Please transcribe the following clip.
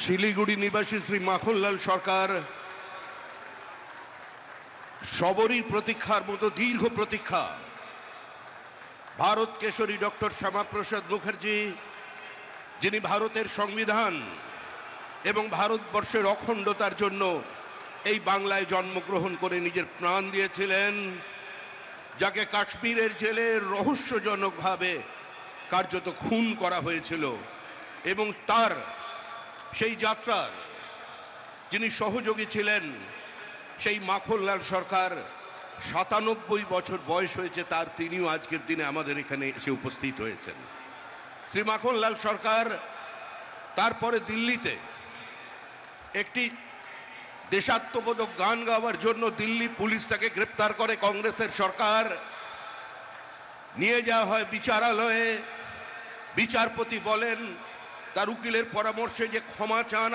শিলিগুড়ি নিবাসী শ্রী মাখনলাল সরকার সবরই প্রতীক্ষার মতো দীর্ঘ প্রতীক্ষা। ভারত কেশরী ডক্টর শ্যামাপ্রসাদ মুখার্জি, যিনি ভারতের সংবিধান এবং ভারতবর্ষের অখণ্ডতার জন্য এই বাংলায় জন্মগ্রহণ করে নিজের প্রাণ দিয়েছিলেন, যাকে কাশ্মীরের জেলে রহস্যজনকভাবে কার্যত খুন করা হয়েছিল, এবং তার সেই যাত্রার যিনি সহযোগী ছিলেন, সেই মাখনলাল সরকার ৯৭ বছর বয়স হয়েছে তার, তিনিও আজকের দিনে আমাদের এখানে এসে উপস্থিত হয়েছেন। শ্রী মাখনলাল সরকার তারপরে দিল্লিতে একটি দেশাত্মবোধক গান গাওয়ার জন্য দিল্লি পুলিশ তাকে গ্রেপ্তার করে। কংগ্রেসের সরকার নিয়ে যাওয়া হয় বিচারালয়ে। বিচারপতি বলেন তার উকিলের পরামর্শে যে ক্ষমা চান